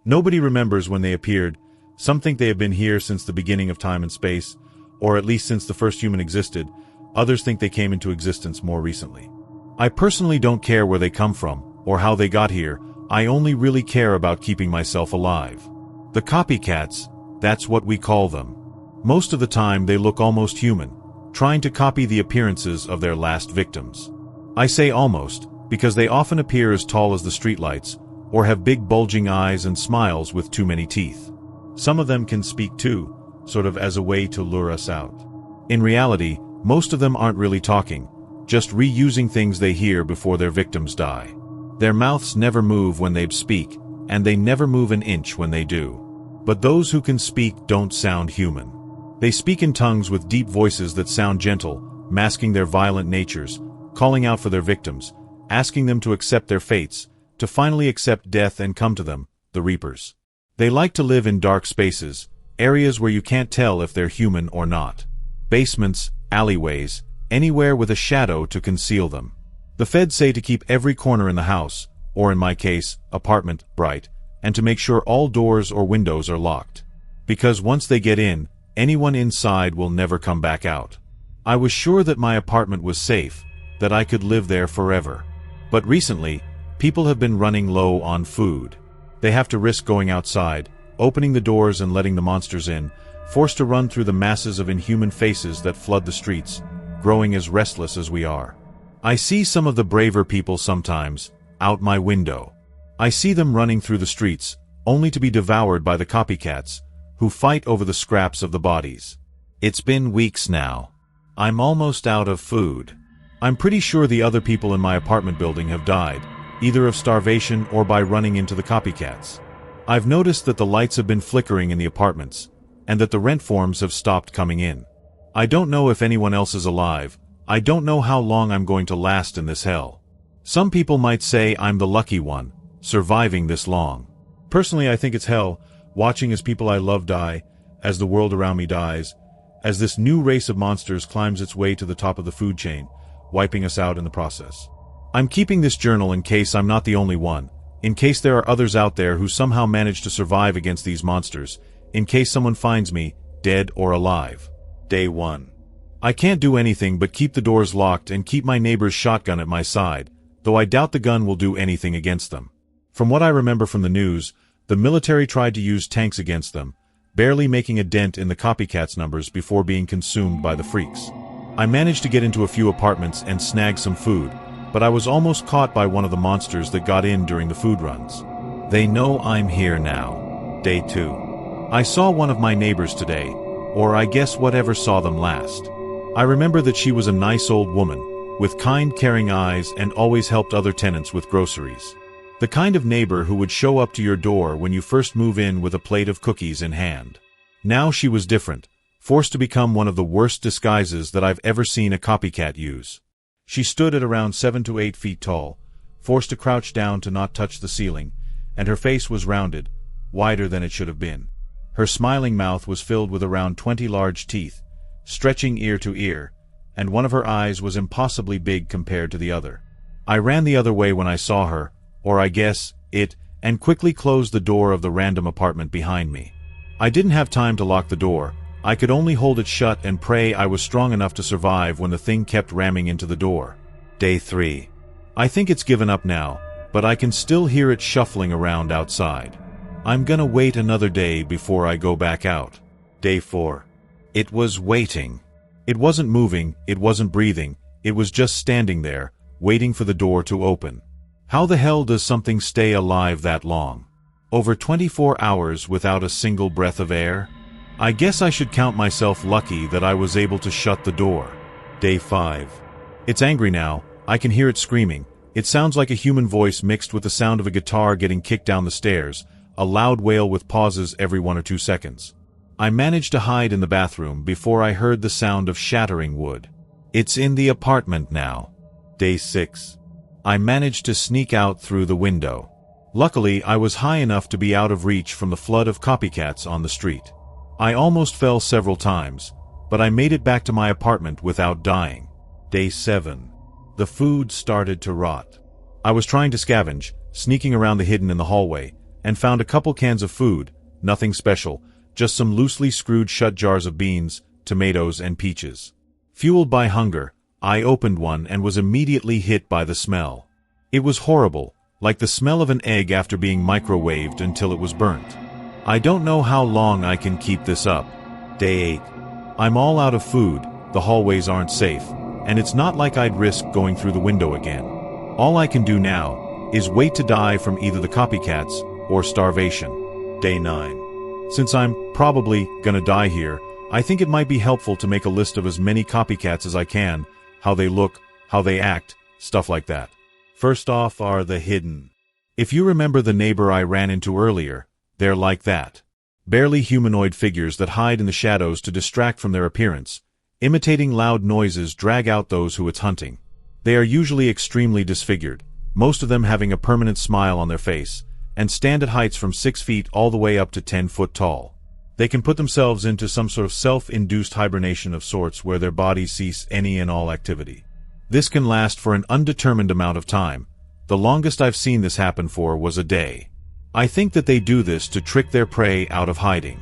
Nobody remembers when they appeared. Some think they have been here since the beginning of time and space, or at least since the first human existed. Others think they came into existence more recently. I personally don't care where they come from, or how they got here. I only really care about keeping myself alive. The copycats, that's what we call them. Most of the time they look almost human, trying to copy the appearances of their last victims. I say almost, because they often appear as tall as the streetlights, or have big bulging eyes and smiles with too many teeth. Some of them can speak too, sort of as a way to lure us out. In reality, most of them aren't really talking, just reusing things they hear before their victims die. Their mouths never move when they speak, and they never move an inch when they do. But those who can speak don't sound human. They speak in tongues with deep voices that sound gentle, masking their violent natures, calling out for their victims, asking them to accept their fates, to finally accept death and come to them, the Reapers. They like to live in dark spaces, areas where you can't tell if they're human or not. Basements, alleyways, anywhere with a shadow to conceal them. The feds say to keep every corner in the house, or in my case, apartment, bright, and to make sure all doors or windows are locked. Because once they get in, anyone inside will never come back out. I was sure that my apartment was safe, that I could live there forever. But recently, people have been running low on food. They have to risk going outside, opening the doors and letting the monsters in, forced to run through the masses of inhuman faces that flood the streets, growing as restless as we are. I see some of the braver people sometimes, out my window. I see them running through the streets, only to be devoured by the copycats, who fight over the scraps of the bodies. It's been weeks now. I'm almost out of food. I'm pretty sure the other people in my apartment building have died, either of starvation or by running into the copycats. I've noticed that the lights have been flickering in the apartments, and that the rent forms have stopped coming in. I don't know if anyone else is alive. I don't know how long I'm going to last in this hell. Some people might say I'm the lucky one, surviving this long. Personally, I think it's hell, watching as people I love die, as the world around me dies, as this new race of monsters climbs its way to the top of the food chain, wiping us out in the process. I'm keeping this journal in case I'm not the only one, in case there are others out there who somehow manage to survive against these monsters, in case someone finds me, dead or alive. Day 1. I can't do anything but keep the doors locked and keep my neighbor's shotgun at my side, though I doubt the gun will do anything against them. From what I remember from the news, the military tried to use tanks against them, barely making a dent in the copycats' numbers before being consumed by the freaks. I managed to get into a few apartments and snag some food, but I was almost caught by one of the monsters that got in during the food runs. They know I'm here now. Day 2. I saw one of my neighbors today, or I guess whatever saw them last. I remember that she was a nice old woman, with kind, caring eyes and always helped other tenants with groceries. The kind of neighbor who would show up to your door when you first move in with a plate of cookies in hand. Now she was different, forced to become one of the worst disguises that I've ever seen a copycat use. She stood at around 7 to 8 feet tall, forced to crouch down to not touch the ceiling, and her face was rounded, wider than it should have been. Her smiling mouth was filled with around 20 large teeth, stretching ear to ear, and one of her eyes was impossibly big compared to the other. I ran the other way when I saw her, or I guess, it, and quickly closed the door of the random apartment behind me. I didn't have time to lock the door. I could only hold it shut and pray I was strong enough to survive when the thing kept ramming into the door. Day 3. I think it's given up now, but I can still hear it shuffling around outside. I'm gonna wait another day before I go back out. Day 4. It was waiting. It wasn't moving, it wasn't breathing, it was just standing there, waiting for the door to open. How the hell does something stay alive that long? Over 24 hours without a single breath of air? I guess I should count myself lucky that I was able to shut the door. Day 5. It's angry now. I can hear it screaming. It sounds like a human voice mixed with the sound of a guitar getting kicked down the stairs, a loud wail with pauses every 1 or 2 seconds. I managed to hide in the bathroom before I heard the sound of shattering wood. It's in the apartment now. Day 6. I managed to sneak out through the window. Luckily, I was high enough to be out of reach from the flood of copycats on the street. I almost fell several times, but I made it back to my apartment without dying. Day 7. The food started to rot. I was trying to scavenge, sneaking around the hidden in the hallway, and found a couple cans of food, nothing special, just some loosely screwed shut jars of beans, tomatoes, and peaches. Fueled by hunger, I opened one and was immediately hit by the smell. It was horrible, like the smell of an egg after being microwaved until it was burnt. I don't know how long I can keep this up. Day 8. I'm all out of food, the hallways aren't safe, and it's not like I'd risk going through the window again. All I can do now is wait to die from either the copycats or starvation. Day 9. Since I'm probably gonna die here, I think it might be helpful to make a list of as many copycats as I can, how they look, how they act, stuff like that. First off are the hidden. If you remember the neighbor I ran into earlier, they're like that. Barely humanoid figures that hide in the shadows to distract from their appearance, imitating loud noises drag out those who it's hunting. They are usually extremely disfigured, most of them having a permanent smile on their face, and stand at heights from 6 feet all the way up to 10 foot tall. They can put themselves into some sort of self-induced hibernation of sorts where their bodies cease any and all activity. This can last for an undetermined amount of time. The longest I've seen this happen for was a day. I think that they do this to trick their prey out of hiding.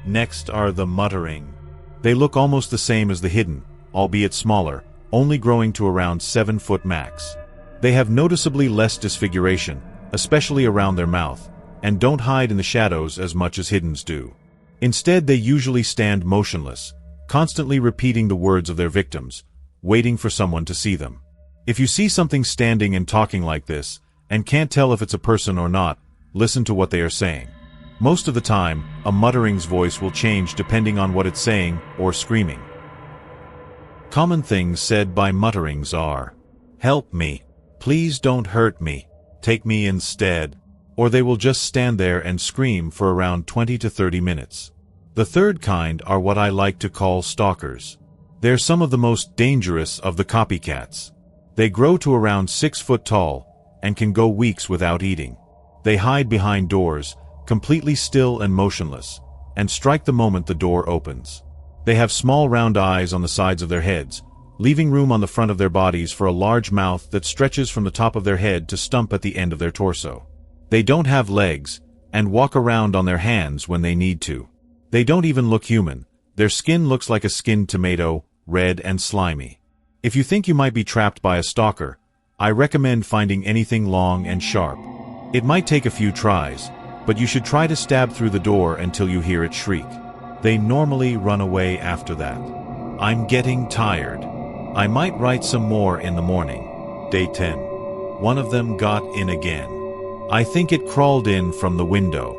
Next are the muttering. They look almost the same as the hidden, albeit smaller, only growing to around 7 foot max. They have noticeably less disfiguration, especially around their mouth, and don't hide in the shadows as much as hiddens do. Instead, they usually stand motionless, constantly repeating the words of their victims, waiting for someone to see them. If you see something standing and talking like this, and can't tell if it's a person or not, listen to what they are saying. Most of the time, a muttering's voice will change depending on what it's saying or screaming. Common things said by mutterings are, "Help me," "Please don't hurt me," "Take me instead," or they will just stand there and scream for around 20 to 30 minutes. The third kind are what I like to call stalkers. They're some of the most dangerous of the copycats. They grow to around 6 foot tall and can go weeks without eating. They hide behind doors, completely still and motionless, and strike the moment the door opens. They have small round eyes on the sides of their heads, leaving room on the front of their bodies for a large mouth that stretches from the top of their head to stump at the end of their torso. They don't have legs, and walk around on their hands when they need to. They don't even look human. Their skin looks like a skinned tomato, red and slimy. If you think you might be trapped by a stalker, I recommend finding anything long and sharp. It might take a few tries, but you should try to stab through the door until you hear it shriek. They normally run away after that. I'm getting tired. I might write some more in the morning. Day 10. One of them got in again. I think it crawled in from the window.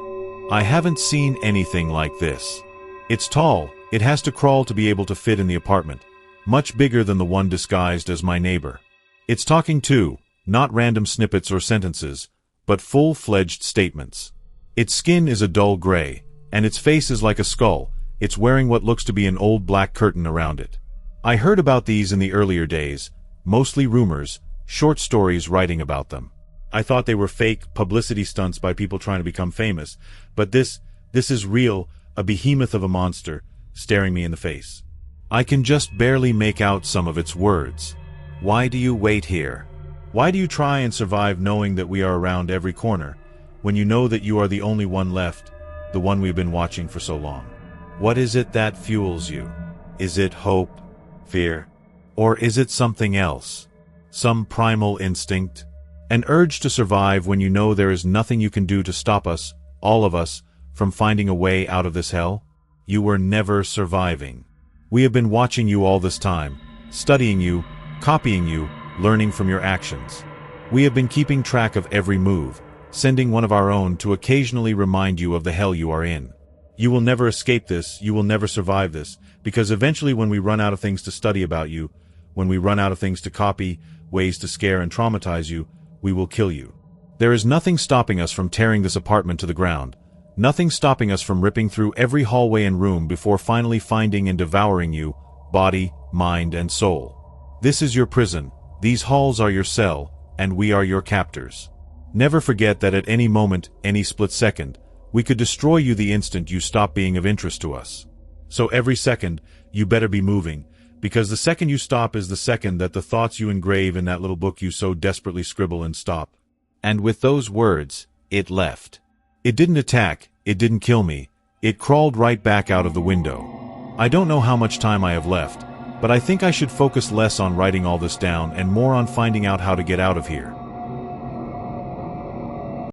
I haven't seen anything like this. It's tall, it has to crawl to be able to fit in the apartment, much bigger than the one disguised as my neighbor. It's talking too, not random snippets or sentences, but full-fledged statements. Its skin is a dull gray, and its face is like a skull. It's wearing what looks to be an old black curtain around it. I heard about these in the earlier days, mostly rumors, short stories writing about them. I thought they were fake publicity stunts by people trying to become famous, but this is real, a behemoth of a monster, staring me in the face. I can just barely make out some of its words. Why do you wait here? Why do you try and survive knowing that we are around every corner, when you know that you are the only one left, the one we've been watching for so long? What is it that fuels you? Is it hope, fear, or is it something else? Some primal instinct? An urge to survive when you know there is nothing you can do to stop us, all of us, from finding a way out of this hell? You were never surviving. We have been watching you all this time, studying you, copying you, learning from your actions. We have been keeping track of every move, sending one of our own to occasionally remind you of the hell you are in. You will never escape this, you will never survive this, because eventually when we run out of things to study about you, when we run out of things to copy, ways to scare and traumatize you, we will kill you. There is nothing stopping us from tearing this apartment to the ground, nothing stopping us from ripping through every hallway and room before finally finding and devouring you, body, mind, and soul. This is your prison, these halls are your cell, and we are your captors. Never forget that at any moment, any split second, we could destroy you the instant you stop being of interest to us. So every second, you better be moving, because the second you stop is the second that the thoughts you engrave in that little book you so desperately scribble and stop. And with those words, it left. It didn't attack, it didn't kill me, it crawled right back out of the window. I don't know how much time I have left, but I think I should focus less on writing all this down and more on finding out how to get out of here.